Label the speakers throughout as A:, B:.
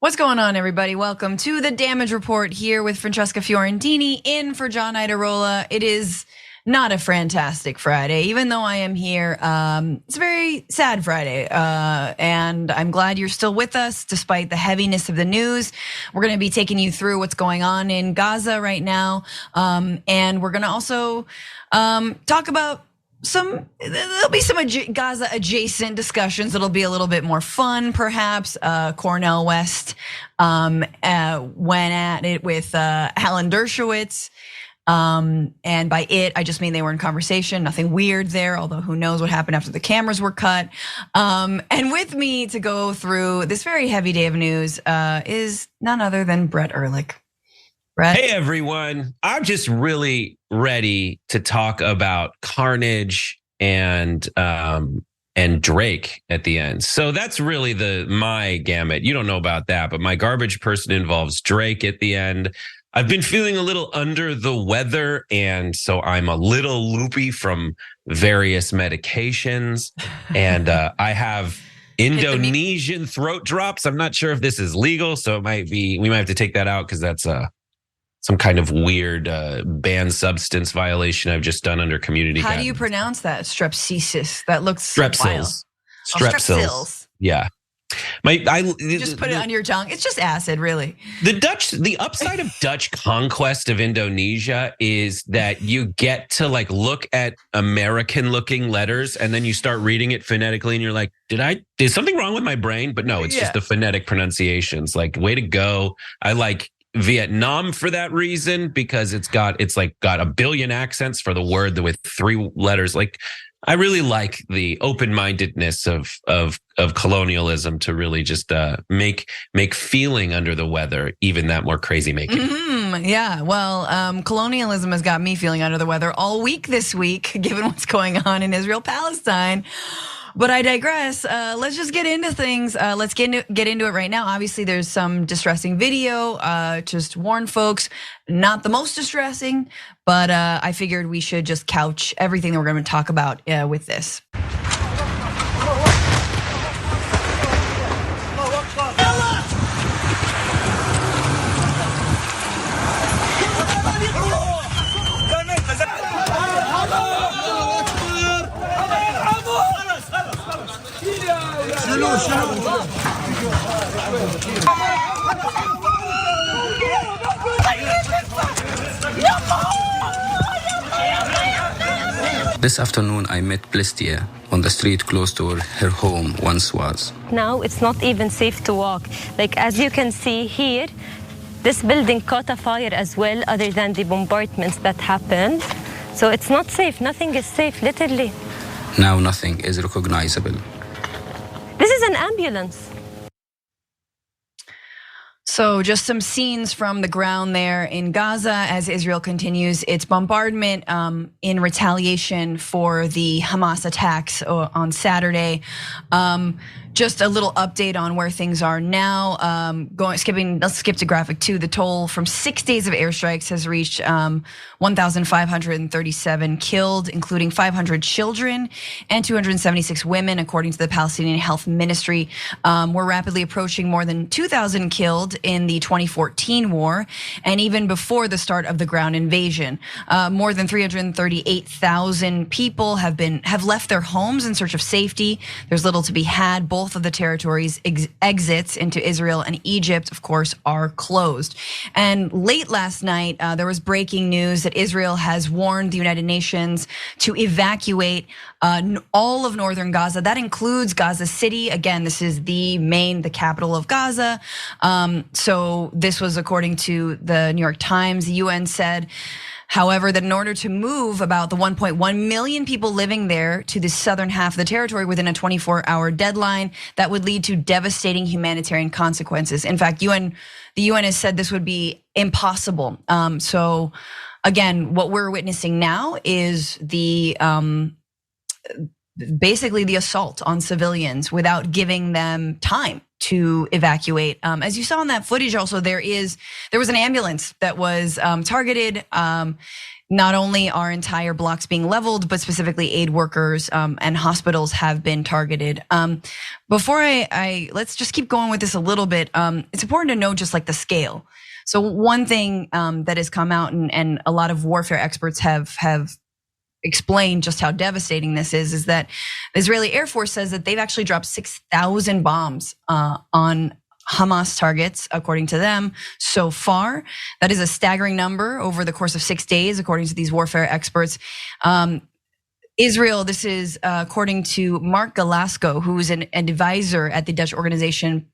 A: What's going on, everybody? Welcome to the Damage Report here with Francesca Fiorentini in for John Idarola. It is not a fantastic Friday, even though I am here. It's a very sad Friday, and I'm glad you're still with us despite the heaviness of the news. We're going to be taking you through what's going on in Gaza right now, and we're going to also talk about there'll be some Gaza adjacent discussions that'll be a little bit more fun, perhaps. Cornel West went at it with Alan Dershowitz. And by it, I just mean they were in conversation, nothing weird there, although who knows what happened after the cameras were cut. And with me to go through this very heavy day of news is none other than Brett Erlich. Brett?
B: Hey everyone, I'm just really ready to talk about carnage and Drake at the end. So that's really my gamut. You don't know about that, but my garbage person involves Drake at the end. I've been feeling a little under the weather, and so I'm a little loopy from various medications, and I have Indonesian throat drops. I'm not sure if this is legal, so we might have to take that out because that's some kind of weird banned substance violation I've just done under community guidance.
A: How do you pronounce that? Strepsils. That looks
B: Strepsils.
A: Strepsils.
B: Yeah.
A: You just put it on your tongue. It's just acid, really.
B: The upside of Dutch conquest of Indonesia is that you get to look at American-looking letters, and then you start reading it phonetically, and you're like, did something wrong with my brain? But no, it's just the phonetic pronunciations. Like, way to go! I like Vietnam for that reason, because it's got a billion accents for the word with 3 letters. Like, I really like the open-mindedness of colonialism to really just make feeling under the weather even that more crazy making.
A: Yeah, well, colonialism has got me feeling under the weather all week this week, given what's going on in Israel-Palestine. But I digress. Let's just get into things. Let's get into it right now. Obviously, there's some distressing video. Just warn folks, not the most distressing, but I figured we should just couch everything that we're going to talk about with this.
C: This afternoon, I met Plestia on the street close to where her home once was.
D: Now it's not even safe to walk. Like, as you can see here, this building caught a fire as well, other than the bombardments that happened. So it's not safe. Nothing is safe, literally.
C: Now nothing is recognizable.
D: This is an ambulance.
A: So just some scenes from the ground there in Gaza as Israel continues its bombardment in retaliation for the Hamas attacks on Saturday. Just a little update on where things are now. Let's skip to graphic 2. The toll from 6 days of airstrikes has reached 1,537 killed, including 500 children and 276 women, according to the Palestinian Health Ministry. We're rapidly approaching more than 2,000 killed in the 2014 war, and even before the start of the ground invasion. More than 338,000 people have left their homes in search of safety. There's little to be had. Both of the territories' exits into Israel and Egypt, of course, are closed. And late last night, there was breaking news that Israel has warned the United Nations to evacuate all of northern Gaza. That includes Gaza City. Again, this is the capital of Gaza. So this was according to the New York Times. The UN said, however, that in order to move about the 1.1 million people living there to the southern half of the territory within a 24-hour deadline, that would lead to devastating humanitarian consequences. In fact, the UN has said this would be impossible. So again, what we're witnessing now is basically the assault on civilians without giving them time to evacuate. As you saw in that footage, also there was an ambulance that was targeted. Not only are entire blocks being leveled, but specifically aid workers and hospitals have been targeted. Before let's just keep going with this a little bit. It's important to know just like the scale. So one thing that has come out and a lot of warfare experts have explained just how devastating this is that the Israeli Air Force says that they've actually dropped 6,000 bombs on Hamas targets, according to them, so far. That is a staggering number over the course of 6 days, according to these warfare experts. Israel, this is according to Mark Galasco, who is an advisor at the Dutch organization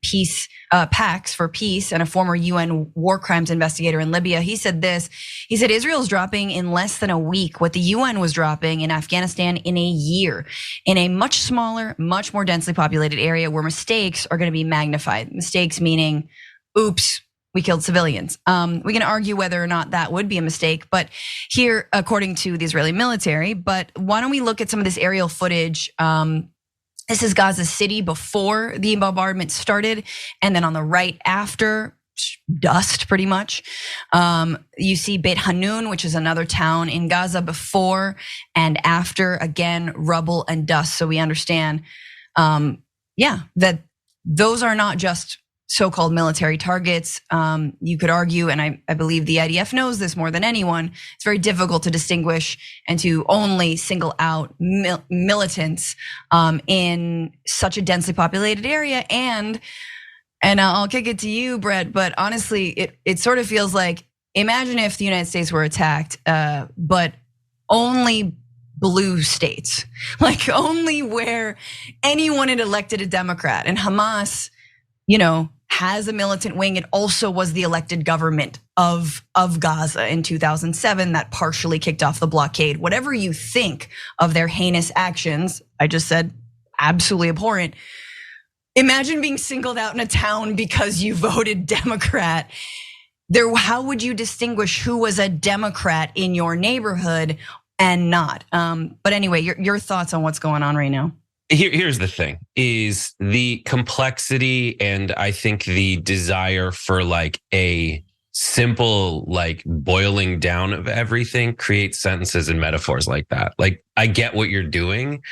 A: PAX for Peace and a former UN war crimes investigator in Libya. He said this, he said Israel's dropping in less than a week what the UN was dropping in Afghanistan in a year, in a much smaller, much more densely populated area where mistakes are gonna be magnified. Mistakes meaning, oops, we killed civilians. We can argue whether or not that would be a mistake, but here, according to the Israeli military, but why don't we look at some of this aerial footage? This is Gaza City before the bombardment started, and then on the right after, dust pretty much. You see Beit Hanun, which is another town in Gaza before and after, again, rubble and dust. So we understand, that those are not just so-called military targets. You could argue, and I believe the IDF knows this more than anyone, it's very difficult to distinguish and to only single out militants in such a densely populated area. And I'll kick it to you, Brett, but honestly, it sort of feels like, imagine if the United States were attacked, but only blue states, like only where anyone had elected a Democrat, and Hamas, has a militant wing. It also was the elected government of Gaza in 2007 that partially kicked off the blockade. Whatever you think of their heinous actions, I just said absolutely abhorrent. Imagine being singled out in a town because you voted Democrat. How would you distinguish who was a Democrat in your neighborhood and not? But anyway, your thoughts on what's going on right now?
B: Here's the thing, is the complexity and I think the desire for like a simple like boiling down of everything creates sentences and metaphors like that. Like, I get what you're doing,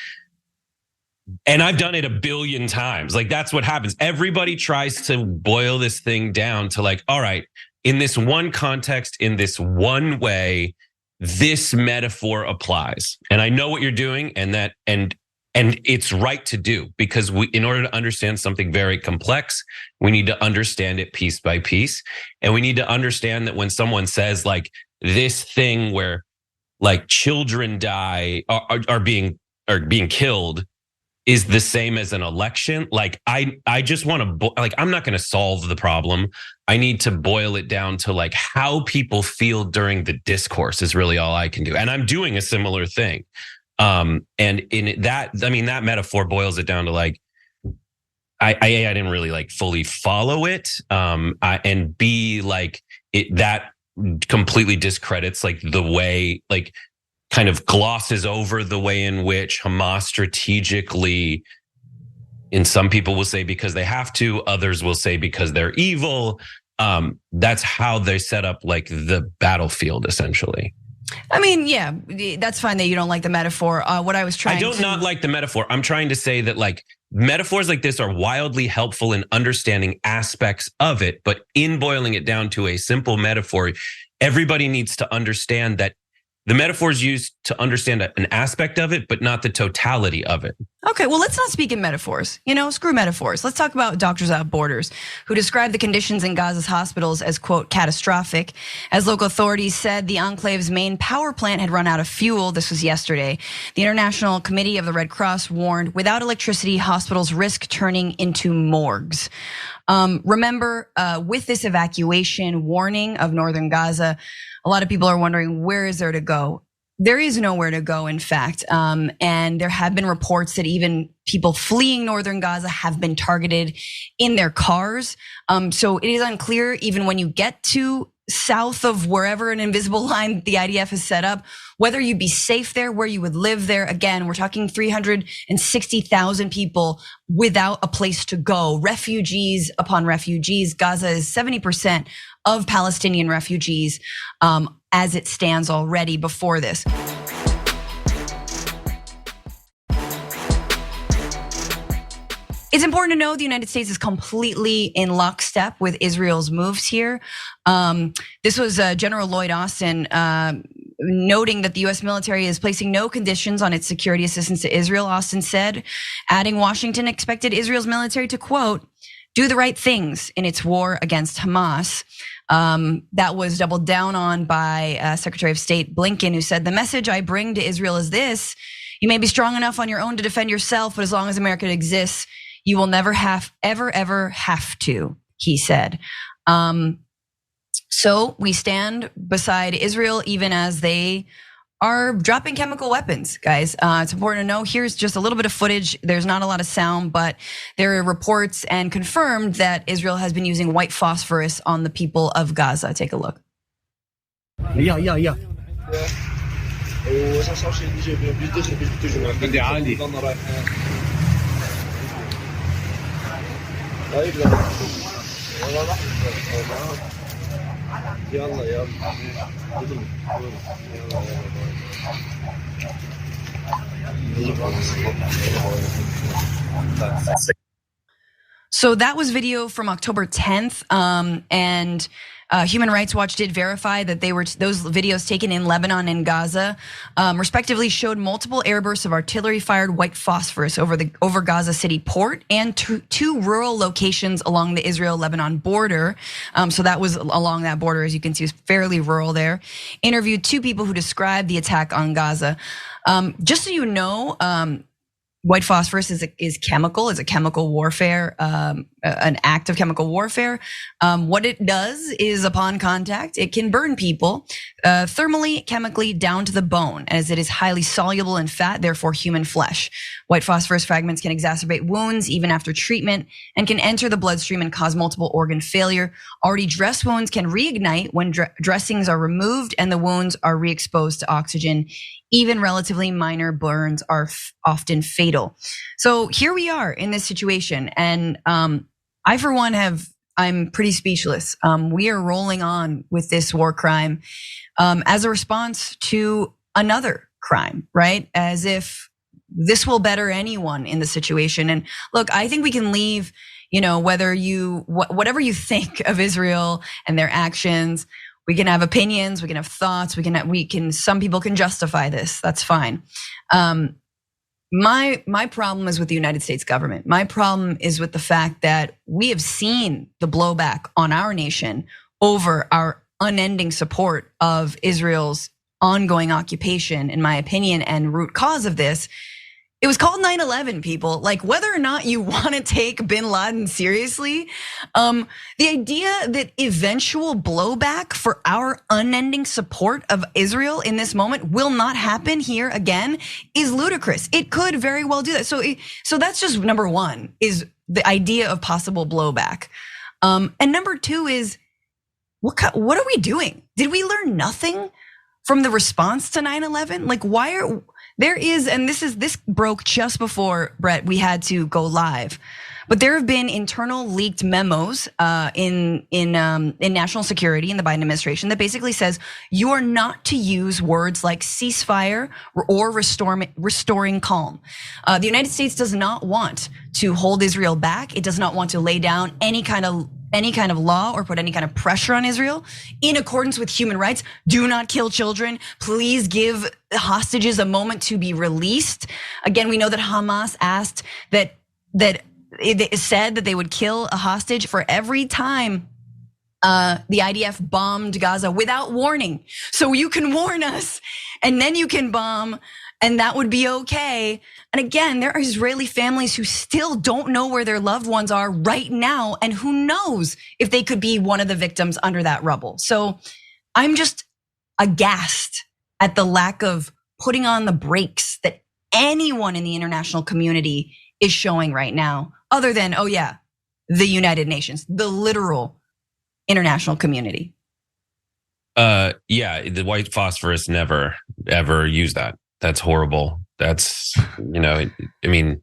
B: and I've done it a billion times. Like, that's what happens. Everybody tries to boil this thing down to like, all right, in this one context, in this one way, this metaphor applies. And I know what you're doing, and it's right to do, because in order to understand something very complex, we need to understand it piece by piece. And we need to understand that when someone says like this thing where like children die are being killed is the same as an election. Like, I just want to, like, I'm not going to solve the problem. I need to boil it down to like how people feel during the discourse is really all I can do. And I'm doing a similar thing. And in that, I mean, that metaphor boils it down to like, I didn't really like fully follow it. And B, like that completely discredits like the way, like kind of glosses over the way in which Hamas strategically, and some people will say because they have to, others will say because they're evil. That's how they set up like the battlefield essentially.
A: I mean, yeah, that's fine that you don't like the metaphor. What I was trying to
B: not like the metaphor. I'm trying to say that like metaphors like this are wildly helpful in understanding aspects of it, but in boiling it down to a simple metaphor, everybody needs to understand that the metaphor is used to understand an aspect of it, but not the totality of it.
A: Okay, well, let's not speak in metaphors. Screw metaphors. Let's talk about Doctors Without Borders, who described the conditions in Gaza's hospitals as, quote, catastrophic. As local authorities said, the enclave's main power plant had run out of fuel. This was yesterday. The International Committee of the Red Cross warned, without electricity, hospitals risk turning into morgues. Remember, with this evacuation warning of northern Gaza, a lot of people are wondering, where is there to go? There is nowhere to go, in fact. And there have been reports that even people fleeing northern Gaza have been targeted in their cars. So it is unclear, even when you get to south of wherever an invisible line the IDF has set up, whether you'd be safe there, where you would live there. Again, we're talking 360,000 people without a place to go. Refugees upon refugees. Gaza is 70% of Palestinian refugees as it stands already before this. It's important to know the United States is completely in lockstep with Israel's moves here. This was General Lloyd Austin noting that the US military is placing no conditions on its security assistance to Israel, Austin said, adding Washington expected Israel's military to, quote, do the right things in its war against Hamas. That was doubled down on by Secretary of State Blinken, who said, the message I bring to Israel is this: you may be strong enough on your own to defend yourself, but as long as America exists, you will never ever have to, he said. So we stand beside Israel even as they are dropping chemical weapons, guys. It's important to know. Here's just a little bit of footage. There's not a lot of sound, but there are reports and confirmed that Israel has been using white phosphorus on the people of Gaza. Take a look.
E: Yeah.
A: So that was video from October 10th, and Human Rights Watch did verify that those videos taken in Lebanon and Gaza, respectively, showed multiple airbursts of artillery-fired white phosphorus over Gaza City port and two rural locations along the Israel-Lebanon border. So that was along that border, as you can see, is fairly rural there. Interviewed two people who described the attack on Gaza. Just so you know, white phosphorus is chemical, is a chemical warfare, an act of chemical warfare. What it does is, upon contact, it can burn people thermally, chemically down to the bone, as it is highly soluble in fat, therefore human flesh. White phosphorus fragments can exacerbate wounds even after treatment and can enter the bloodstream and cause multiple organ failure. Already dressed wounds can reignite when dressings are removed and the wounds are re-exposed to oxygen. Even relatively minor burns are often fatal. So here we are in this situation, and I, for one, I'm pretty speechless. We are rolling on with this war crime as a response to another crime, right? As if this will better anyone in the situation. And look, I think we can leave, whatever you think of Israel and their actions. We can have opinions, we can have thoughts, some people can justify this, that's fine. My problem is with the United States government. My problem is with the fact that we have seen the blowback on our nation over our unending support of Israel's ongoing occupation, in my opinion, and root cause of this. It was called 9/11, people. Like, whether or not you want to take bin Laden seriously, the idea that eventual blowback for our unending support of Israel in this moment will not happen here again is ludicrous. It could very well do that. So that's just number one, is the idea of possible blowback. And number two is, what are we doing? Did we learn nothing from the response to 9/11? Like, this broke just before, Brett, we had to go live. But there have been internal leaked memos in national security in the Biden administration that basically says you are not to use words like ceasefire or restoring calm. The United States does not want to hold Israel back. It does not want to lay down any kind of law or put any kind of pressure on Israel in accordance with human rights. Do not kill children. Please give hostages a moment to be released. Again, we know that Hamas asked that it said that they would kill a hostage for every time the IDF bombed Gaza without warning. So you can warn us and then you can bomb, and that would be okay. And again, there are Israeli families who still don't know where their loved ones are right now, and who knows if they could be one of the victims under that rubble. So I'm just aghast at the lack of putting on the brakes that anyone in the international community is showing right now, other than, the United Nations, the literal international community.
B: The white phosphorus never, ever use that. That's horrible. That's, I mean,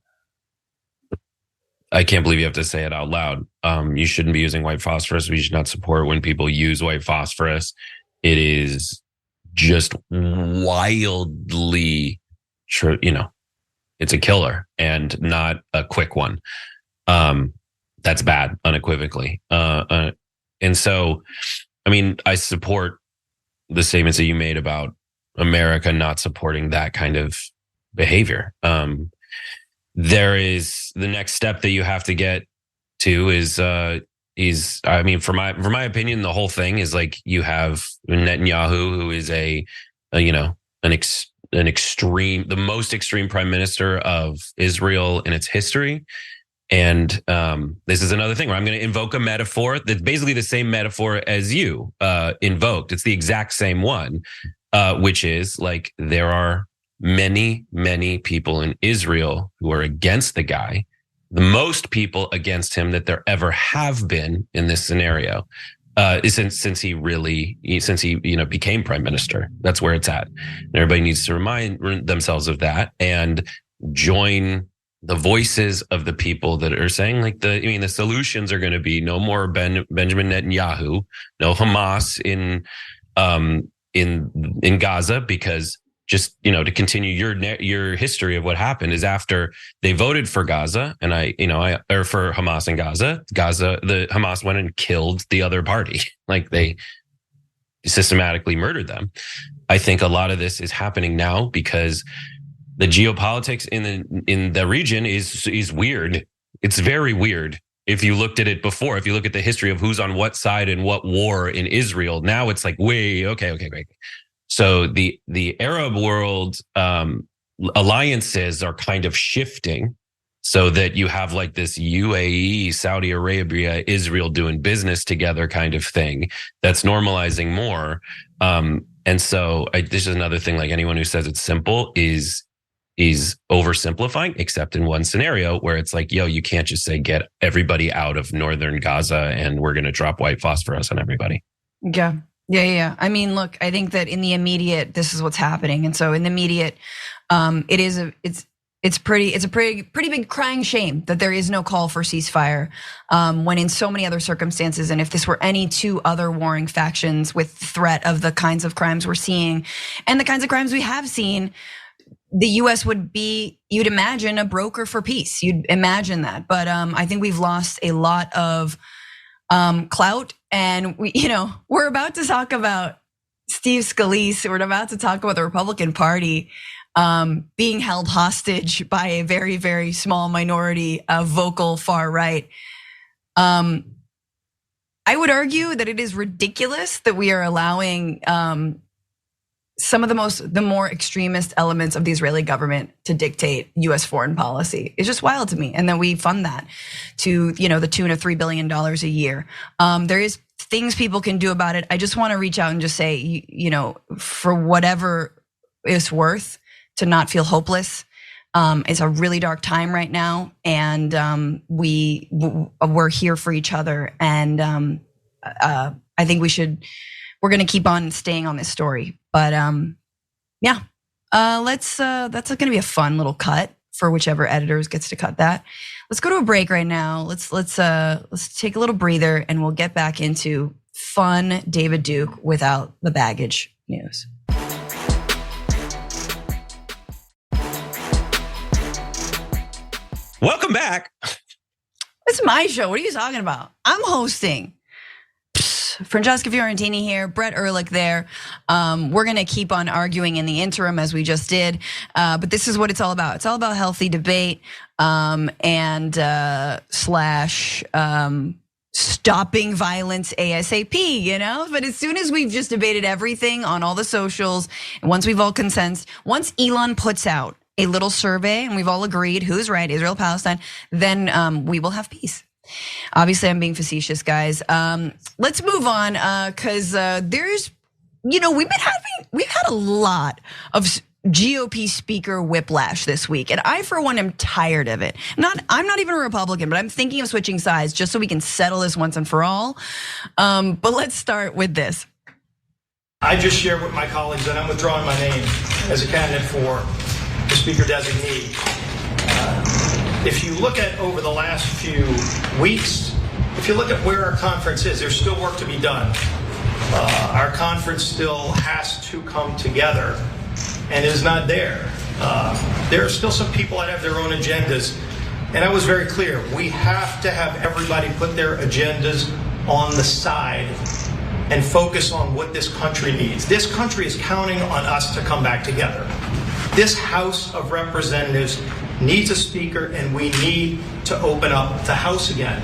B: I can't believe you have to say it out loud. You shouldn't be using white phosphorus. We should not support when people use white phosphorus. It is just wildly, it's a killer and not a quick one. That's bad, unequivocally. And so, I mean, I support the statements that you made about America not supporting that kind of behavior. There is the next step that you have to get to is I mean, for my opinion, the whole thing is like you have Netanyahu, who is the most extreme prime minister of Israel in its history. And this is another thing where I'm going to invoke a metaphor that's basically the same metaphor as you invoked. It's the exact same one, which is like there are many, many people in Israel who are against the guy, the most people against him that there ever have been in this scenario, since he became prime minister. That's where it's at. And everybody needs to remind themselves of that and join the voices of the people that are saying like the solutions are going to be no more Benjamin Netanyahu, no Hamas in Gaza, because just, to continue your history of what happened is after they voted for Gaza and for Hamas in Gaza, the Hamas went and killed the other party. Like they systematically murdered them. I think a lot of this is happening now because the geopolitics in the region is weird. It's very weird. If you looked at it before, if you look at the history of who's on what side in what war in Israel, now it's like, okay, great. So the Arab world alliances are kind of shifting so that you have like this UAE, Saudi Arabia, Israel doing business together kind of thing that's normalizing more. And so this is another thing, like anyone who says it's simple is oversimplifying, except in one scenario where it's like, you can't just say get everybody out of northern Gaza and we're going to drop white phosphorus on everybody.
A: Yeah. I mean, look, I think that in the immediate, this is what's happening. And so in the immediate, it's a pretty big crying shame that there is no call for ceasefire when in so many other circumstances. And if this were any two other warring factions with threat of the kinds of crimes we're seeing and the kinds of crimes we have seen, the US would be, you'd imagine, a broker for peace. You'd imagine that. But I think we've lost a lot of clout, and we're about to talk about Steve Scalise. We're about to talk about the Republican Party being held hostage by a very, very small minority of vocal far right. I would argue that it is ridiculous that we are allowing some of the more extremist elements of the Israeli government to dictate US foreign policy. It's just wild to me. And then we fund that to, the tune of $3 billion a year. There is things people can do about it. I just want to reach out and just say, for whatever it's worth, to not feel hopeless. It's a really dark time right now. And we're here for each other. And I think we're going to keep on staying on this story. But that's going to be a fun little cut for whichever editors gets to cut that. Let's go to a break right now. Let's take a little breather and we'll get back into fun David Duke without the baggage news.
B: Welcome back.
A: It's my show. What are you talking about? I'm hosting. Francesca Fiorentini here, Brett Erlich there. We're gonna keep on arguing in the interim as we just did, but this is what it's all about. It's all about healthy debate and stopping violence ASAP, But as soon as we've just debated everything on all the socials, and once we've all consented, once Elon puts out a little survey and we've all agreed who's right, Israel, Palestine, then we will have peace. Obviously, I'm being facetious, guys. Let's move on, because there's, we've had a lot of GOP speaker whiplash this week, and I, for one, am tired of it. I'm not even a Republican, but I'm thinking of switching sides just so we can settle this once and for all. But let's start with this.
F: I just shared with my colleagues that I'm withdrawing my name as a candidate for the speaker designee. If you look at over the last few weeks, if you look at where our conference is, there's still work to be done. Our conference still has to come together and is not there. There are still some people that have their own agendas. And I was very clear, we have to have everybody put their agendas on the side and focus on what this country needs. This country is counting on us to come back together. This House of Representatives needs a speaker, and we need to open up the House again.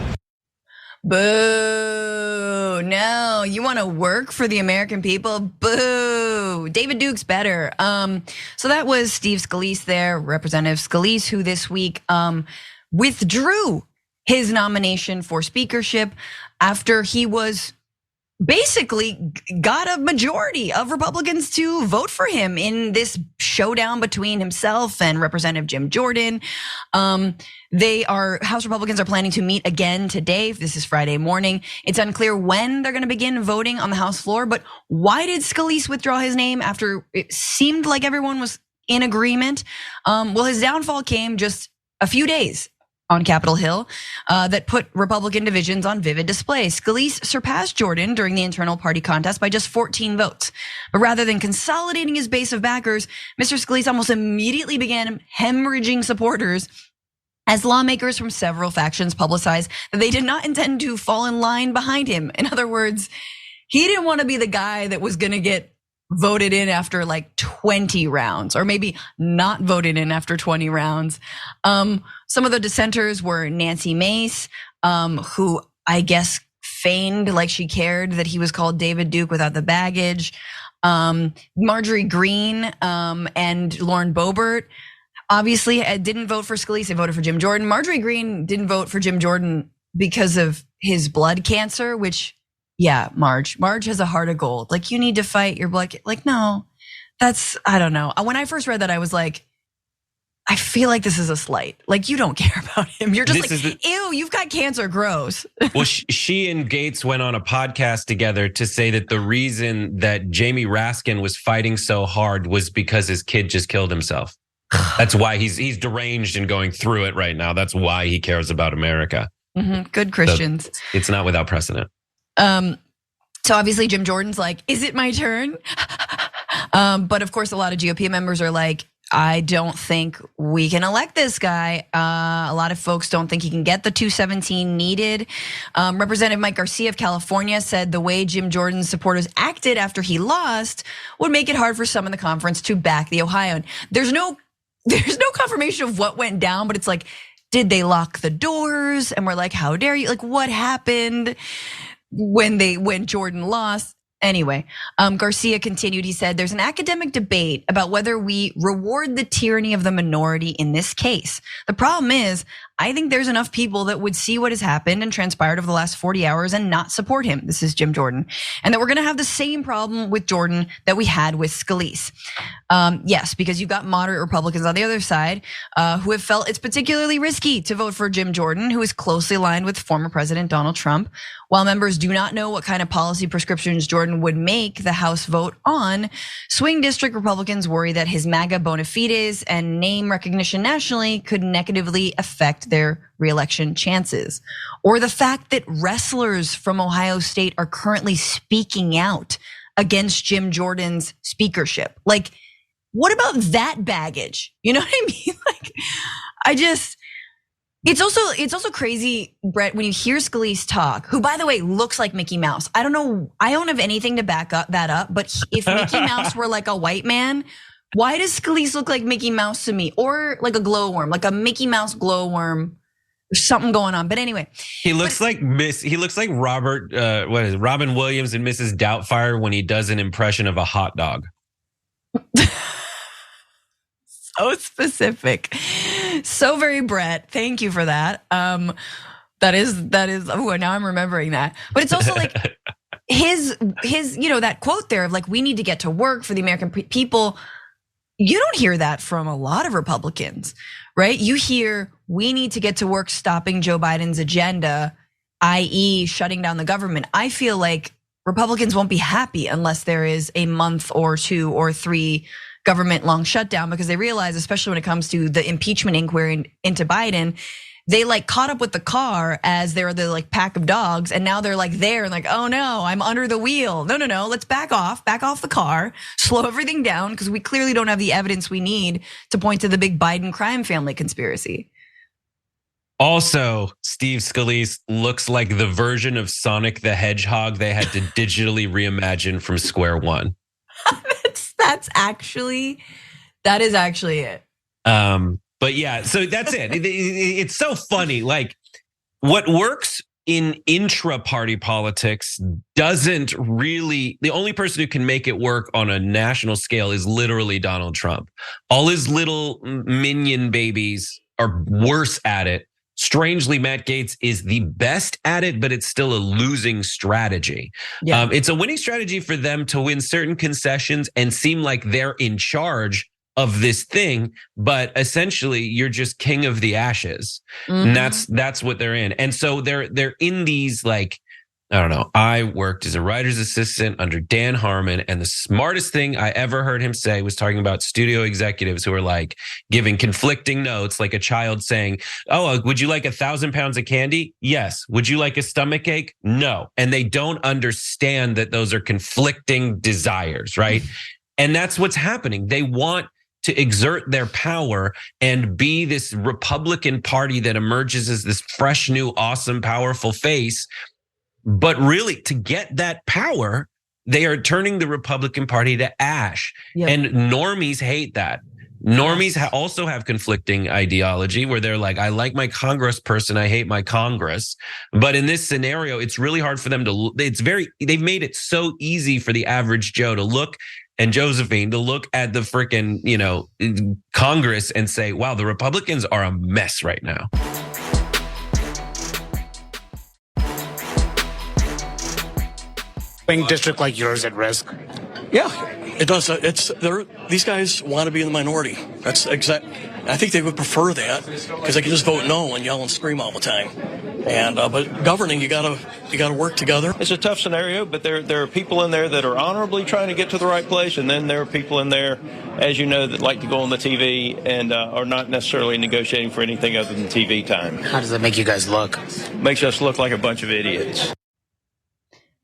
A: Boo, no, you wanna work for the American people? Boo, David Duke's better. So that was Steve Scalise there, Representative Scalise, who this week withdrew his nomination for speakership after he was basically got a majority of Republicans to vote for him in this showdown between himself and Representative Jim Jordan. House Republicans are planning to meet again today. This is Friday morning. It's unclear when they're gonna begin voting on the House floor, but why did Scalise withdraw his name after it seemed like everyone was in agreement? Well, his downfall came just a few days on Capitol Hill that put Republican divisions on vivid display. Scalise surpassed Jordan during the internal party contest by just 14 votes. But rather than consolidating his base of backers, Mr. Scalise almost immediately began hemorrhaging supporters as lawmakers from several factions publicized that they did not intend to fall in line behind him. In other words, he didn't want to be the guy that was gonna get voted in after like 20 rounds, or maybe not voted in after 20 rounds. Some of the dissenters were Nancy Mace, who I guess feigned like she cared that he was called David Duke without the baggage. Marjorie Greene and Lauren Boebert obviously didn't vote for Scalise, they voted for Jim Jordan. Marjorie Greene didn't vote for Jim Jordan because of his blood cancer, which, yeah, Marge has a heart of gold. Like, you need to fight your blood. Like, no, I don't know. When I first read that, I was like, I feel like this is a slight. Like, you don't care about him. You're just ew, you've got cancer, gross.
B: Well, she and Gates went on a podcast together to say that the reason that Jamie Raskin was fighting so hard was because his kid just killed himself. That's why he's deranged and going through it right now. That's why he cares about America.
A: Good Christians.
B: So it's not without precedent.
A: So obviously Jim Jordan's like, is it my turn? But of course, a lot of GOP members are like, I don't think we can elect this guy. A lot of folks don't think he can get the 217 needed. Representative Mike Garcia of California said the way Jim Jordan's supporters acted after he lost would make it hard for some in the conference to back the Ohioan. There's no confirmation of what went down, but it's like, did they lock the doors? And we're like, how dare you? Like, what happened when Jordan lost? Anyway, Garcia continued, he said, there's an academic debate about whether we reward the tyranny of the minority in this case. The problem is, I think there's enough people that would see what has happened and transpired over the last 40 hours and not support him. This is Jim Jordan. And that we're gonna have the same problem with Jordan that we had with Scalise. Yes, because you've got moderate Republicans on the other side who have felt it's particularly risky to vote for Jim Jordan, who is closely aligned with former President Donald Trump. While members do not know what kind of policy prescriptions Jordan would make the House vote on, swing district Republicans worry that his MAGA bona fides and name recognition nationally could negatively affect their reelection chances. Or the fact that wrestlers from Ohio State are currently speaking out against Jim Jordan's speakership. Like, what about that baggage? You know what I mean? Like, it's also crazy, Brett, when you hear Scalise talk, who by the way looks like Mickey Mouse. I don't know, I don't have anything to back that up, but if Mickey Mouse were like a white man, why does Scalise look like Mickey Mouse to me? Or like a glowworm, like a Mickey Mouse glowworm. There's something going on, but anyway.
B: He looks like Robert, Robin Williams and Mrs. Doubtfire when he does an impression of a hot dog.
A: So specific, so very Brett. Thank you for that. That is. Oh, now I'm remembering that. But it's also like his, that quote there of like, we need to get to work for the American people. You don't hear that from a lot of Republicans, right? You hear we need to get to work stopping Joe Biden's agenda, i.e., shutting down the government. I feel like Republicans won't be happy unless there is a month or 2 or 3 government long shutdown, because they realize, especially when it comes to the impeachment inquiry into Biden, they like caught up with the car as they're the like pack of dogs, and now they're like there and like, oh no, I'm under the wheel. No, let's back off the car, slow everything down, because we clearly don't have the evidence we need to point to the big Biden crime family conspiracy.
B: Also, Steve Scalise looks like the version of Sonic the Hedgehog they had to digitally reimagine from square one.
A: That is actually it.
B: But yeah, so that's it. It's so funny. Like, what works in intra-party politics doesn't really, the only person who can make it work on a national scale is literally Donald Trump. All his little minion babies are worse at it. Strangely, Matt Gaetz is the best at it, but it's still a losing strategy. Yeah. It's a winning strategy for them to win certain concessions and seem like they're in charge of this thing, but essentially you're just king of the ashes. And that's what they're in. And so they're in these, like, I don't know. I worked as a writer's assistant under Dan Harmon, and the smartest thing I ever heard him say was talking about studio executives who are like giving conflicting notes, like a child saying, oh, would you like 1,000 pounds of candy? Yes. Would you like a stomach ache? No. And they don't understand that those are conflicting desires, right? And that's what's happening. They want to exert their power and be this Republican Party that emerges as this fresh, new, awesome, powerful face. But really, to get that power, they are turning the Republican Party to ash. Yep. And normies hate that. Normies also have conflicting ideology where they're like, I like my congressperson, I hate my Congress. But in this scenario, it's really hard for them to, they've made it so easy for the average Joe to look, and Josephine, to look at the frickin', Congress and say, wow, the Republicans are a mess right now.
E: District like yours at risk?
G: Yeah, it does. These guys want to be in the minority. That's exact. I think they would prefer that because they can just vote no and yell and scream all the time. And but governing, you gotta work together.
F: It's a tough scenario, but there are people in there that are honorably trying to get to the right place, and then there are people in there, as you know, that like to go on the TV and are not necessarily negotiating for anything other than TV time.
E: How does that make you guys look?
F: Makes us look like a bunch of idiots.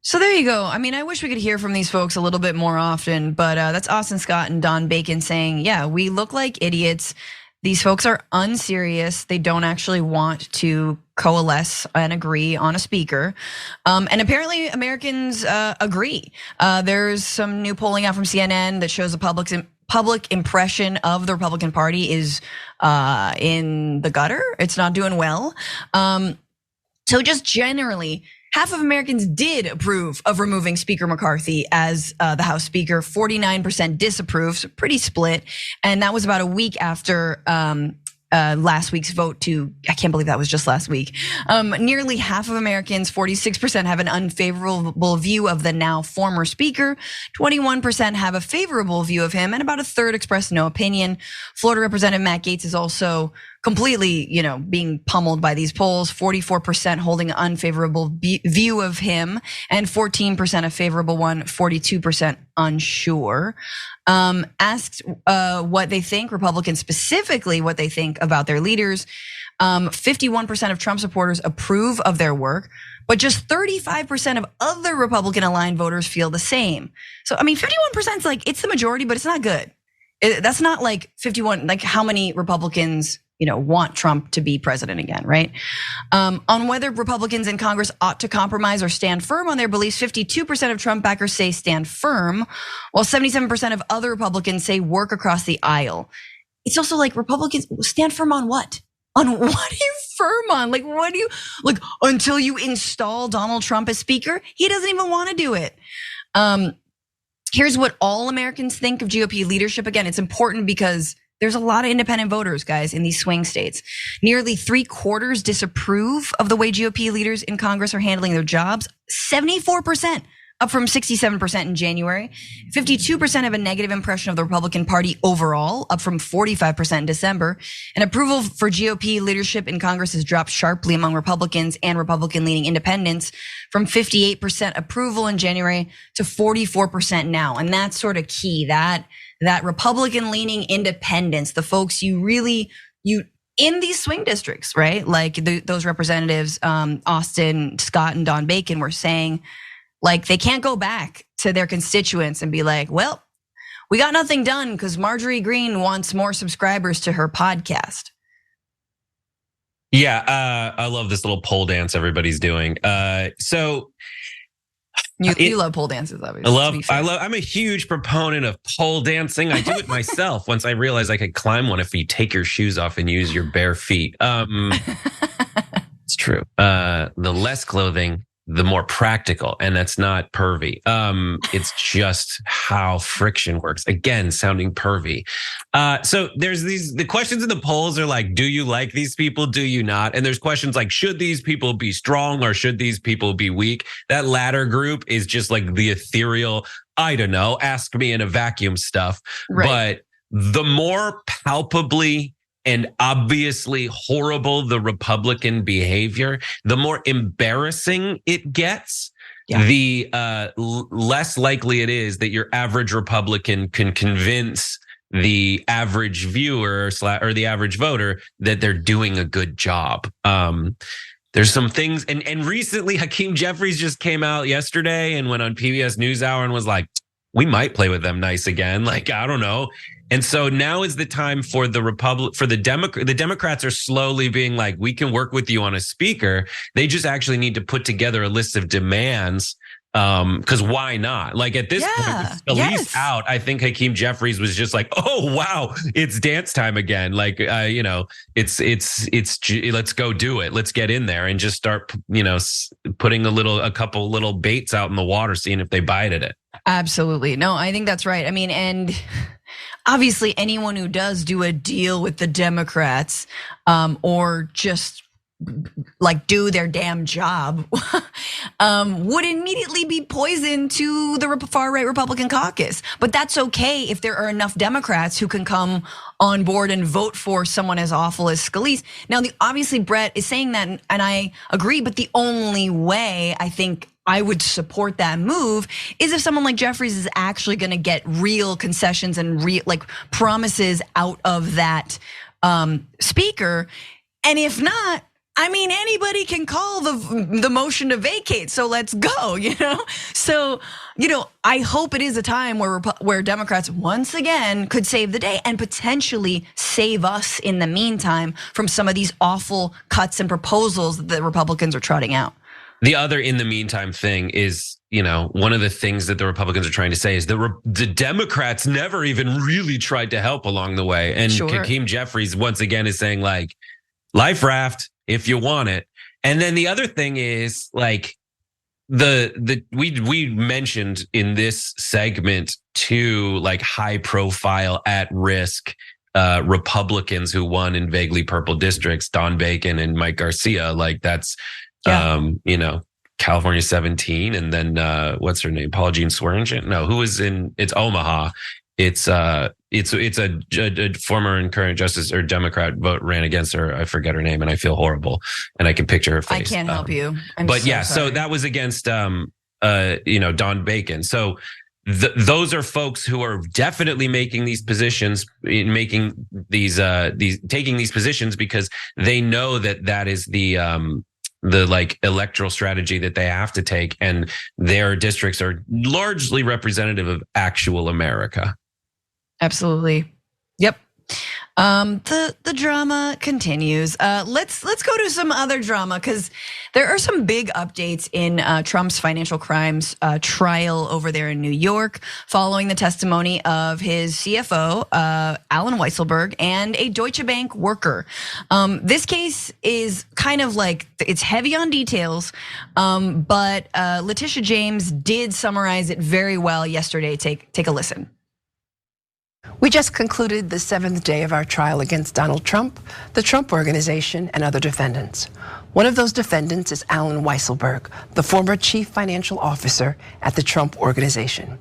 A: So there you go. I mean, I wish we could hear from these folks a little bit more often, but that's Austin Scott and Don Bacon saying, yeah, we look like idiots. These folks are unserious. They don't actually want to coalesce and agree on a speaker. And apparently Americans agree. There's some new polling out from CNN that shows the public impression of the Republican Party is in the gutter. It's not doing well. So just generally, half of Americans did approve of removing Speaker McCarthy as the House Speaker. 49% disapproved, so pretty split. And that was about a week after last week's vote I can't believe that was just last week. Nearly half of Americans, 46%, have an unfavorable view of the now former speaker. 21% have a favorable view of him, and about a third expressed no opinion. Florida Representative Matt Gaetz is also completely, being pummeled by these polls. 44% holding an unfavorable view of him, and 14% a favorable one, 42% unsure. Asked what they think, Republicans specifically, what they think about their leaders. 51% of Trump supporters approve of their work, but just 35% of other Republican aligned voters feel the same. So, 51% is like, it's the majority, but it's not good. That's not like 51, like how many Republicans want Trump to be president again, right? On whether Republicans in Congress ought to compromise or stand firm on their beliefs, 52% of Trump backers say stand firm, while 77% of other Republicans say work across the aisle. It's also like, Republicans stand firm on what? On what are you firm on? Like, what do you, like, until you install Donald Trump as speaker? He doesn't even want to do it. Here's what all Americans think of GOP leadership. Again, it's important because there's a lot of independent voters, guys, in these swing states. Nearly 3/4 disapprove of the way GOP leaders in Congress are handling their jobs. 74%, up from 67% in January. 52% have a negative impression of the Republican Party overall, up from 45% in December. And approval for GOP leadership in Congress has dropped sharply among Republicans and Republican-leaning independents, from 58% approval in January to 44% now. And that's sort of key, that Republican-leaning independents, the folks you in these swing districts, right? Like those representatives, Austin, Scott, and Don Bacon were saying, like, they can't go back to their constituents and be like, well, we got nothing done because Marjorie Greene wants more subscribers to her podcast.
B: Yeah, I love this little pole dance everybody's doing. So
A: you love pole dances, obviously.
B: I'm a huge proponent of pole dancing. I do it myself once I realized I could climb one if you take your shoes off and use your bare feet. It's true. The less clothing, the more practical, and that's not pervy. It's just how friction works. Again, sounding pervy. So there's the questions in the polls are like, do you like these people? Do you not? And there's questions like, should these people be strong or should these people be weak? That latter group is just like the ethereal, I don't know, ask me in a vacuum stuff. Right. But the more palpably and obviously horrible the Republican behavior, the more embarrassing it gets, the less likely it is that your average Republican can convince the average viewer or the average voter that they're doing a good job. There's some things, and recently Hakeem Jeffries just came out yesterday and went on PBS NewsHour and was like, we might play with them nice again. Like, I don't know. And so now is the time for the Democrats are slowly being like, we can work with you on a speaker. They just actually need to put together a list of demands. Because why not? Like at this point, with Scalise out, I think Hakeem Jeffries was just like, oh wow, it's dance time again. Like it's let's go do it. Let's get in there and just start putting a couple little baits out in the water, seeing if they bite at it.
A: Absolutely. No, I think that's right. I mean, and obviously anyone who does do a deal with the Democrats, or just like do their damn job, would immediately be poison to the far right Republican caucus. But that's okay if there are enough Democrats who can come on board and vote for someone as awful as Scalise. Now, obviously Brett is saying that, and I agree, but the only way I think I would support that move is if someone like Jeffries is actually going to get real concessions and like promises out of that speaker. And if not, I mean, anybody can call the motion to vacate. So let's go, So, I hope it is a time where Democrats once again could save the day and potentially save us in the meantime from some of these awful cuts and proposals that the Republicans are trotting out.
B: The other in the meantime thing is, one of the things that the Republicans are trying to say is the Democrats never even really tried to help along the way. And Hakeem Jeffries once again is saying like, life raft if you want it. And then the other thing is like we mentioned in this segment two like high profile at risk Republicans who won in vaguely purple districts, Don Bacon and Mike Garcia. Like that's California 17, and then what's her name? Paula Jean Swearengin? No, who is in? It's Omaha. It's a former and current justice or Democrat ran against her. I forget her name, and I feel horrible, and I can picture her face.
A: I can't help you.
B: So that was against Don Bacon. So those are folks who are definitely making these positions, taking these positions because they know that is the like electoral strategy that they have to take, and their districts are largely representative of actual America.
A: Absolutely. Yep. The drama continues. Let's go to some other drama because there are some big updates in Trump's financial crimes trial over there in New York, following the testimony of his CFO, Alan Weisselberg, and a Deutsche Bank worker. This case is kind of like, it's heavy on details, but Letitia James did summarize it very well yesterday. Take a listen.
H: We just concluded the 7th day of our trial against Donald Trump, the Trump Organization, and other defendants. One of those defendants is Alan Weisselberg, the former chief financial officer at the Trump Organization.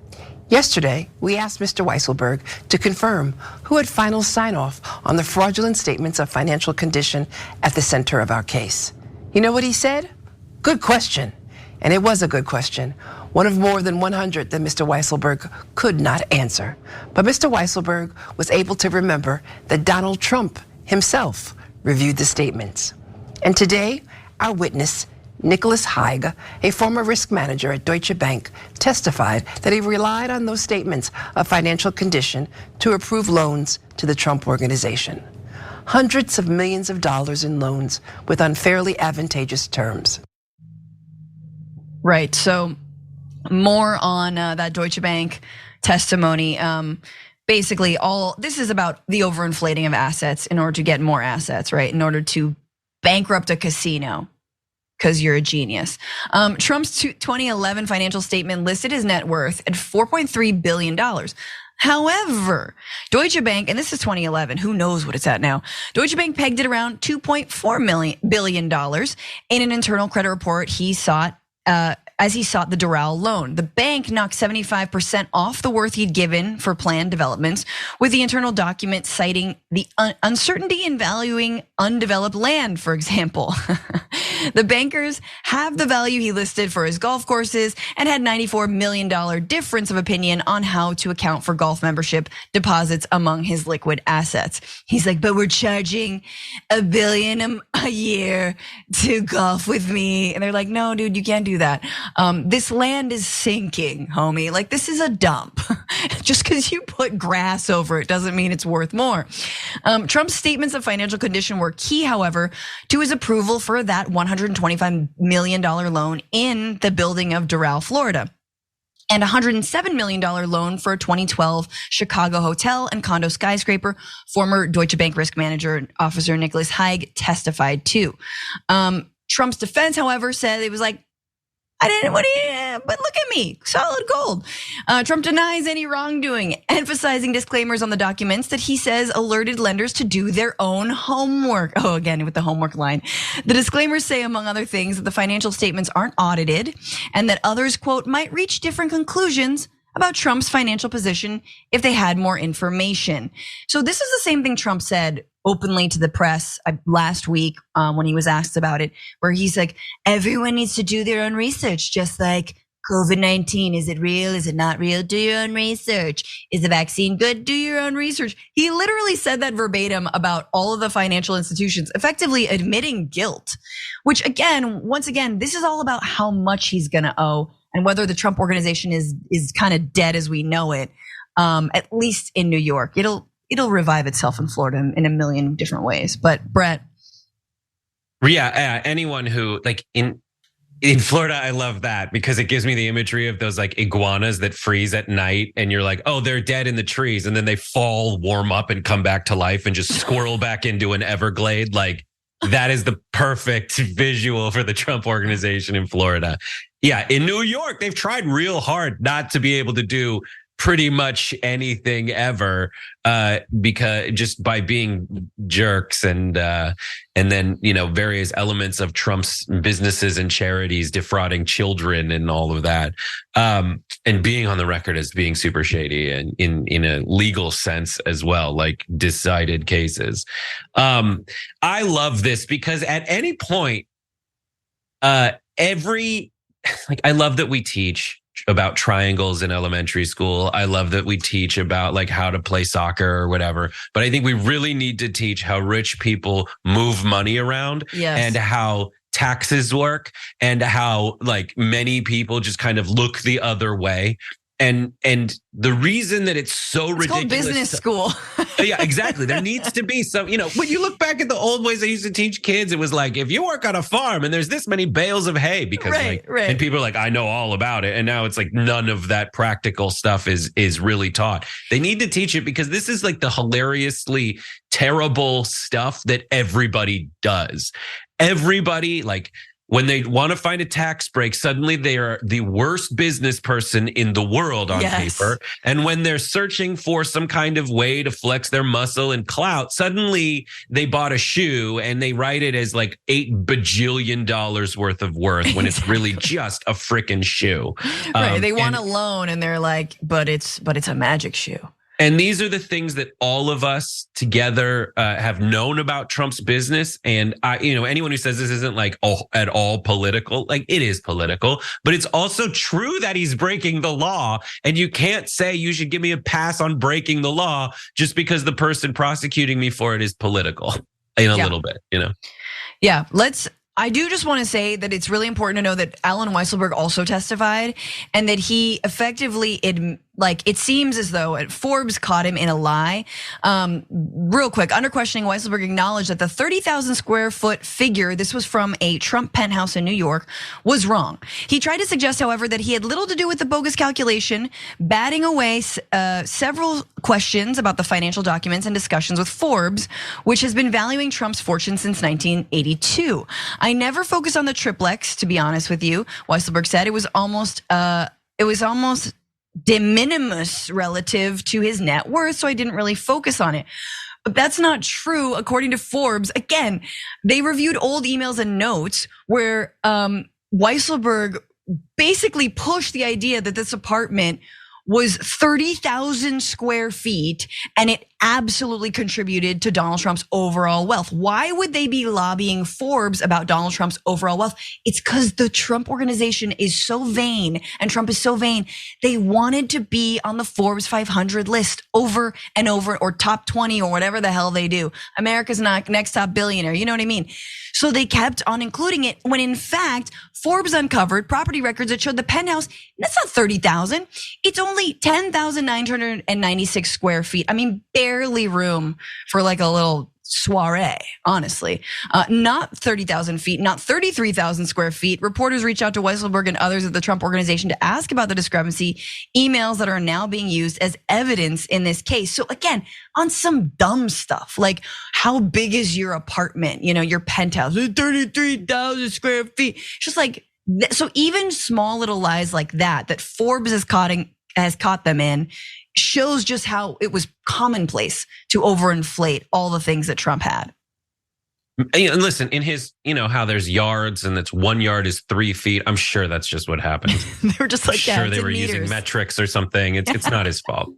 H: Yesterday, we asked Mr. Weisselberg to confirm who had final sign-off on the fraudulent statements of financial condition at the center of our case. You know what he said? Good question. And it was a good question. One of more than 100 that Mr. Weisselberg could not answer. But Mr. Weisselberg was able to remember that Donald Trump himself reviewed the statements. And today, our witness, Nicholas Haig, a former risk manager at Deutsche Bank, testified that he relied on those statements of financial condition to approve loans to the Trump Organization. Hundreds of millions of dollars in loans with unfairly advantageous terms.
A: Right. So more on that Deutsche Bank testimony. Basically, this is about the overinflating of assets in order to get more assets, right? In order to bankrupt a casino because you're a genius. Trump's 2011 financial statement listed his net worth at $4.3 billion. However, Deutsche Bank, and this is 2011, who knows what it's at now? Deutsche Bank pegged it around $2.4 billion in an internal credit report he sought as he sought the Doral loan. The bank knocked 75% off the worth he'd given for planned developments, with the internal document citing the uncertainty in valuing undeveloped land, for example. The bankers have the value he listed for his golf courses and had $94 million difference of opinion on how to account for golf membership deposits among his liquid assets. He's like, but we're charging $1 billion a year to golf with me. And they're like, no, dude, you can't do that. This land is sinking, homie. Like, this is a dump. Just because you put grass over it doesn't mean it's worth more. Trump's statements of financial condition were key, however, to his approval for that $125 million loan in the building of Doral, Florida, and $107 million loan for a 2012 Chicago hotel and condo skyscraper. Former Deutsche Bank risk manager officer Nicholas Haig testified too. Trump's defense, however, said it was like, but look at me, solid gold. Trump denies any wrongdoing, emphasizing disclaimers on the documents that he says alerted lenders to do their own homework. Oh, again, with the homework line. The disclaimers say, among other things, that the financial statements aren't audited and that others, quote, might reach different conclusions about Trump's financial position if they had more information. So this is the same thing Trump said openly to the press last week when he was asked about it, where he's like, everyone needs to do their own research, just like COVID-19. Is it real? Is it not real? Do your own research. Is the vaccine good? Do your own research. He literally said that verbatim about all of the financial institutions, effectively admitting guilt, which again, once again, this is all about how much he's gonna owe and whether the Trump Organization is kind of dead as we know it, at least in New York. It'll revive itself in Florida in a million different ways. But Brett.
B: Yeah, anyone who like in Florida, I love that because it gives me the imagery of those like iguanas that freeze at night and you're like, oh, they're dead in the trees. And then they fall, warm up and come back to life and just squirrel back into an Everglade. Like that is the perfect visual for the Trump Organization in Florida. Yeah, in New York, they've tried real hard not to be able to do pretty much anything ever, because just by being jerks and then, various elements of Trump's businesses and charities defrauding children and all of that, and being on the record as being super shady and in a legal sense as well, like decided cases. I love this because at any point, I love that we teach about triangles in elementary school. I love that we teach about like how to play soccer or whatever, but I think we really need to teach how rich people move money around. Yes. And how taxes work and how like many people just kind of look the other way. And the reason that it's so ridiculous.
A: It's called business school.
B: Yeah, exactly. There needs to be some, when you look back at the old ways I used to teach kids, it was like, if you work on a farm and there's this many bales of hay, because right. And people are like, I know all about it. And now it's like none of that practical stuff is really taught. They need to teach it because this is like the hilariously terrible stuff that everybody does. Everybody, like, when they want to find a tax break, suddenly they are the worst business person in the world on paper. And when they're searching for some kind of way to flex their muscle and clout, suddenly they bought a shoe and they write it as like $8 bajillion worth of worth when it's really just a freaking shoe.
A: Right. They want a loan and they're like, but it's a magic shoe.
B: And these are the things that all of us together have known about Trump's business. And anyone who says this isn't like at all political, like it is political, but it's also true that he's breaking the law. And you can't say you should give me a pass on breaking the law just because the person prosecuting me for it is political. in a little bit,
A: Yeah, I do just want to say that it's really important to know that Alan Weisselberg also testified, and that he effectively, it seems as though Forbes caught him in a lie. Real quick, under questioning, Weisselberg acknowledged that the 30,000 square foot figure, this was from a Trump penthouse in New York, was wrong. He tried to suggest, however, that he had little to do with the bogus calculation, batting away several questions about the financial documents and discussions with Forbes, which has been valuing Trump's fortune since 1982. I never focused on the triplex, to be honest with you, Weisselberg said. It was almost de minimis relative to his net worth, so I didn't really focus on it. But that's not true, according to Forbes. Again, they reviewed old emails and notes where Weisselberg basically pushed the idea that this apartment was 30,000 square feet, and it absolutely contributed to Donald Trump's overall wealth. Why would they be lobbying Forbes about Donald Trump's overall wealth? It's because the Trump organization is so vain, and Trump is so vain. They wanted to be on the Forbes 500 list over and over, or top 20, or whatever the hell they do. America's next top billionaire, you know what I mean? So they kept on including it, when in fact, Forbes uncovered property records that showed the penthouse, that's not 30,000. It's only 10,996 square feet. I mean, barely room for like a little soiree, honestly. Not 30,000 feet, not 33,000 square feet. Reporters reached out to Weisselberg and others at the Trump organization to ask about the discrepancy, emails that are now being used as evidence in this case. So again, on some dumb stuff, like how big is your apartment? Your penthouse, 33,000 square feet. Just like, so even small little lies like that Forbes has caught them in, shows just how it was commonplace to overinflate all the things that Trump had.
B: And listen, in his, how there's yards and that's 1 yard is 3 feet. I'm sure that's just what happened.
A: They were just like,
B: sure they were using metrics or something. It's not his fault.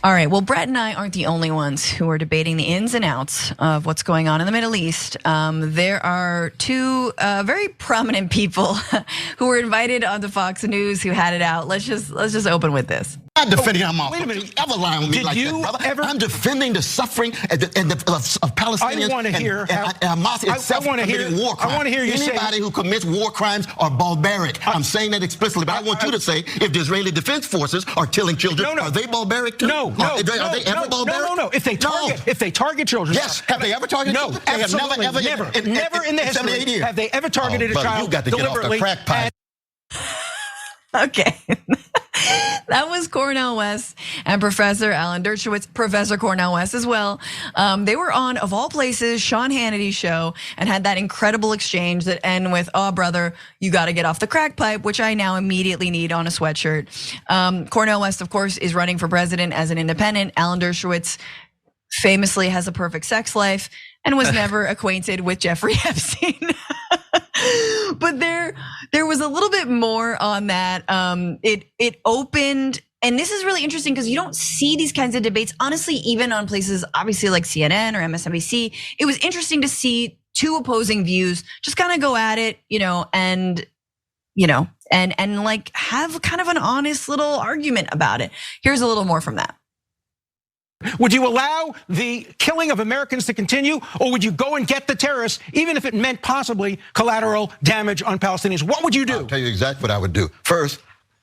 A: All right, well, Brett and I aren't the only ones who are debating the ins and outs of what's going on in the Middle East. There are two very prominent people who were invited onto Fox News who had it out. Let's just open with this.
I: I'm not defending Hamas.
J: Wait a minute.
I: Ever lying with me
J: Did
I: like
J: you
I: that, brother?
J: ever-
I: I'm defending the suffering of Palestinians.
J: I want to hear
I: and
J: how-
I: Hamas itself
J: I wanna hear-
I: committing war crimes.
J: I wanna hear you say-
I: Anybody who commits war crimes are barbaric. I'm saying that explicitly, but I want you to say if the Israeli Defense Forces are killing children, are they barbaric too?
J: No.
I: Are they ever barbaric?
J: No. If they target children.
I: Yes. Have they ever targeted
J: No,
I: children? They have
J: absolutely
I: never
J: never in the
I: 78
J: history
I: years.
J: have they ever targeted a
I: brother,
J: child
I: you got to get off the
J: deliberately.
I: crack pipe.
A: Okay. That was Cornel West and Professor Alan Dershowitz, Professor Cornel West as well. They were on, of all places, Sean Hannity's show and had that incredible exchange that end with, "Oh, brother, you got to get off the crack pipe," which I now immediately need on a sweatshirt. Cornel West, of course, is running for president as an independent. Alan Dershowitz famously has a perfect sex life and was never acquainted with Jeffrey Epstein. But there was a little bit more on that. It opened, and this is really interesting because you don't see these kinds of debates, honestly, even on places obviously like CNN or MSNBC. It was interesting to see two opposing views just kind of go at it, and like have kind of an honest little argument about it. Here's a little more from that.
J: Would you allow the killing of Americans to continue, or would you go and get the terrorists, even if it meant possibly collateral damage on Palestinians? What would you do?
I: I'll tell you exactly what I would do. First,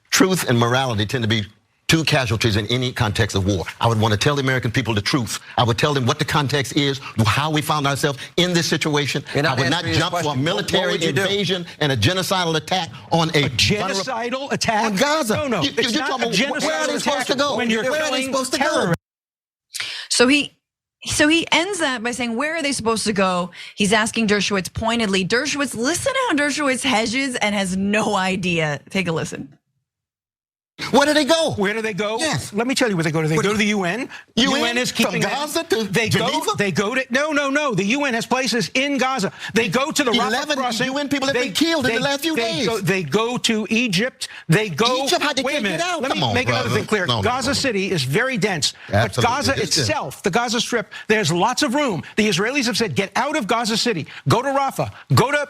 I: truth and morality tend to be two casualties in any context of war. I would want to tell the American people the truth. I would tell them what the context is, how we found ourselves in this situation. I would not jump for a military invasion and a genocidal attack on a
J: genocidal attack
I: on Gaza.
J: No, it's not a genocidal
I: where are they supposed to go?
J: When you're
I: where are they
J: killing
I: supposed to
J: terrorists.
I: go?
A: So he ends that by saying, where are they supposed to go? He's asking Dershowitz pointedly. Dershowitz, listen how Dershowitz hedges and has no idea. Take a listen.
I: Where do they go?
J: Where do they go?
I: Yes.
J: Let me tell you where they go. They go to the UN. UN is keeping
I: from Gaza to
J: they
I: Geneva?
J: They go to no. The UN has places in Gaza. They go to the Rafah crossing.
I: 11 UN people have been killed in the last few days.
J: They go to Egypt. They go.
I: Egypt, how they
J: wait a
I: can't
J: minute.
I: get out?
J: Let
I: Come
J: me
I: on,
J: make another
I: brother.
J: thing clear.
I: No.
J: Gaza City is very dense.
I: Absolutely.
J: But Gaza
I: It's
J: itself, the Gaza Strip, there's lots of room. The Israelis have said, get out of Gaza City. Go to Rafah. Go to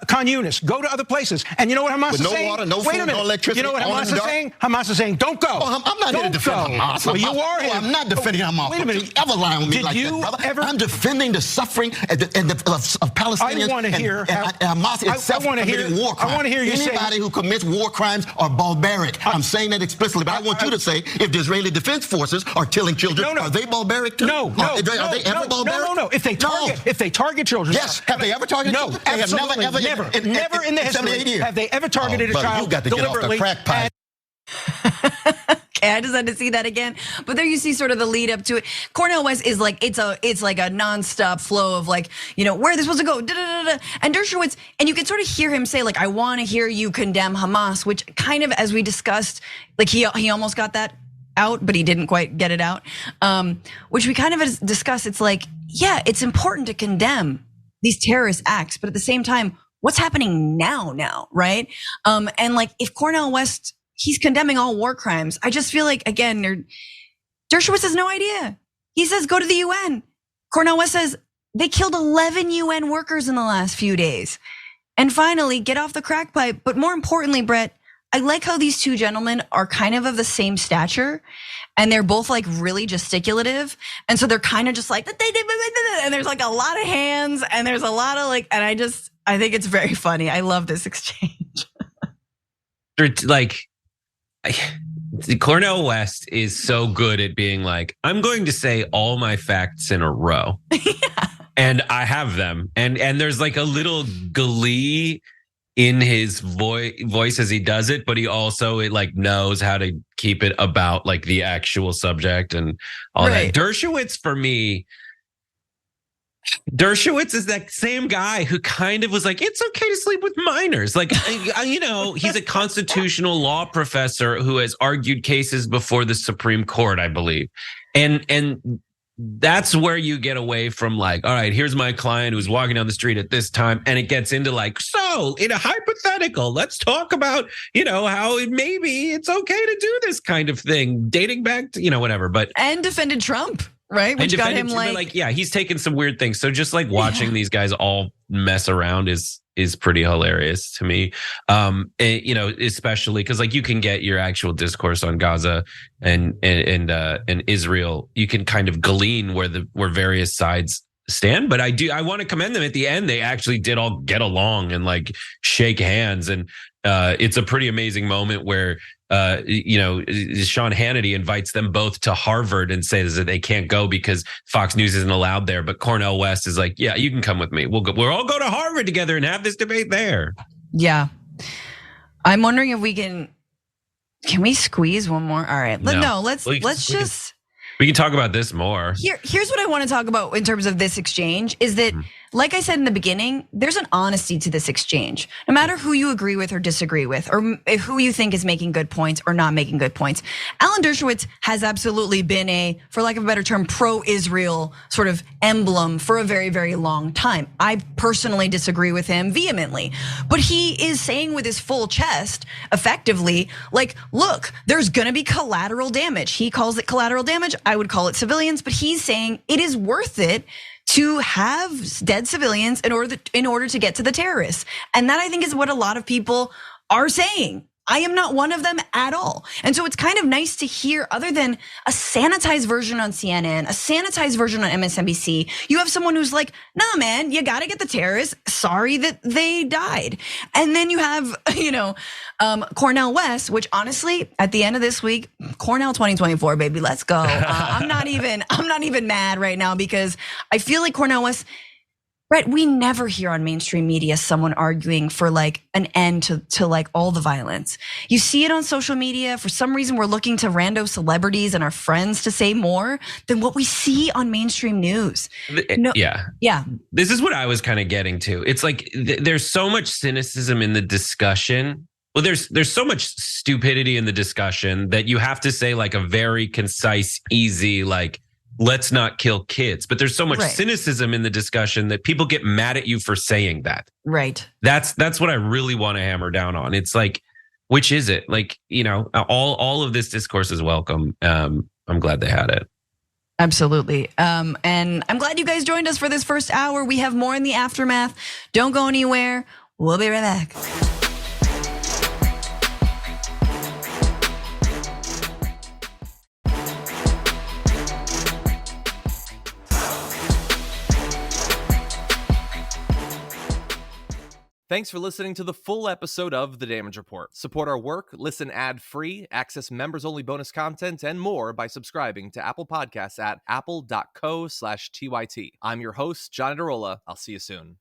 J: Khan Yunis. Go to other places. And you know what Hamas
I: With
J: is
I: no
J: saying?
I: water, no
J: Wait
I: food,
J: a minute.
I: no electricity,
J: You know what
I: all in
J: Hamas
I: the
J: is
I: dark?
J: saying? Hamas is saying, don't go.
I: Oh, I'm not here to defend Hamas.
J: Well, you are.
I: No, I'm not defending Hamas.
J: Wait a minute.
I: Don't you ever lie on me like that, brother. I'm defending the suffering of Palestinians.
J: I want to hear
I: Hamas itself committing war crimes.
J: I want to hear you say
I: anybody who commits war crimes are barbaric. I'm saying that explicitly, but I want you to say if the Israeli Defense Forces are killing children, are they barbaric too?
J: No.
I: Are they ever barbaric?
J: No. If they target children,
I: yes. Have they ever targeted children?
J: No, absolutely never in the history have they ever targeted a child.
I: You got to get off the crack pipe.
A: Okay, I just had to see that again. But there you see sort of the lead up to it. Cornel West is like, it's like a nonstop flow of like, where are they supposed to go? And Dershowitz, and you can sort of hear him say like, I want to hear you condemn Hamas, which kind of, as we discussed, like he almost got that out, but he didn't quite get it out. Which we kind of discussed. It's like, yeah, it's important to condemn these terrorist acts, but at the same time, what's happening now, right? And like if Cornel West, he's condemning all war crimes. I just feel like, again, Dershowitz has no idea. He says, go to the UN. Cornel West says, they killed 11 UN workers in the last few days. And finally, get off the crack pipe. But more importantly, Brett, I like how these two gentlemen are kind of the same stature. And they're both like really gesticulative. And so they're kind of just like, and there's like a lot of hands and there's a lot of like, and I think it's very funny. I love this exchange.
B: Like, Cornel West is so good at being like, I'm going to say all my facts in a row. Yeah. And I have them. And there's like a little glee in his voice as he does it, but he also knows how to keep it about like the actual subject and all that. Dershowitz, for me, Dershowitz is that same guy who kind of was like, it's okay to sleep with minors. Like, he's a constitutional law professor who has argued cases before the Supreme Court, I believe. And that's where you get away from like, all right, here's my client who's walking down the street at this time. And it gets into like, so in a hypothetical, let's talk about, how maybe it's okay to do this kind of thing, dating back to, whatever. And
A: defended Trump. Right, which got him like, yeah,
B: he's taken some weird things. So just like watching these guys all mess around is pretty hilarious to me. Especially because like you can get your actual discourse on Gaza and Israel. You can kind of glean where various sides stand, but I want to commend them at the end. They actually did all get along and like shake hands, and it's a pretty amazing moment where Sean Hannity invites them both to Harvard and says that they can't go because Fox News isn't allowed there. But Cornel West is like, yeah, you can come with me. We'll all go to Harvard together and have this debate there.
A: Yeah. I'm wondering if we can we squeeze one more? All right. No, let's just.
B: We can talk about this more.
A: Here's what I want to talk about in terms of this exchange is that, like I said in the beginning, there's an honesty to this exchange. No matter who you agree with or disagree with, or who you think is making good points or not making good points, Alan Dershowitz has absolutely been a, for lack of a better term, pro-Israel sort of emblem for a very, very long time. I personally disagree with him vehemently, but he is saying with his full chest, effectively, like, look, there's gonna be collateral damage. He calls it collateral damage. I would call it civilians, but he's saying it is worth it to have dead civilians in order to get to the terrorists. And that I think is what a lot of people are saying. I am not one of them at all. And so it's kind of nice to hear, other than a sanitized version on CNN, a sanitized version on MSNBC, you have someone who's like, nah, man, you gotta get the terrorists. Sorry that they died. And then you have, Cornel West, which honestly, at the end of this week, Cornel 2024, baby, let's go. I'm not even mad right now because I feel like Cornel West, Brett, we never hear on mainstream media someone arguing for like an end to like all the violence. You see it on social media. For some reason, we're looking to rando celebrities and our friends to say more than what we see on mainstream news. Yeah.
B: This is what I was kind of getting to. It's like there's so much cynicism in the discussion. Well, there's so much stupidity in the discussion that you have to say like a very concise, easy, like, let's not kill kids. But there's so much cynicism in the discussion that people get mad at you for saying that.
A: Right.
B: That's what I really want to hammer down on. It's like, which is it? Like, all of this discourse is welcome. I'm glad they had it.
A: Absolutely. And I'm glad you guys joined us for this first hour. We have more in the aftermath. Don't go anywhere. We'll be right back.
K: Thanks for listening to the full episode of The Damage Report. Support our work, listen ad-free, access members-only bonus content, and more by subscribing to Apple Podcasts at apple.co/TYT. I'm your host, John Adarola. I'll see you soon.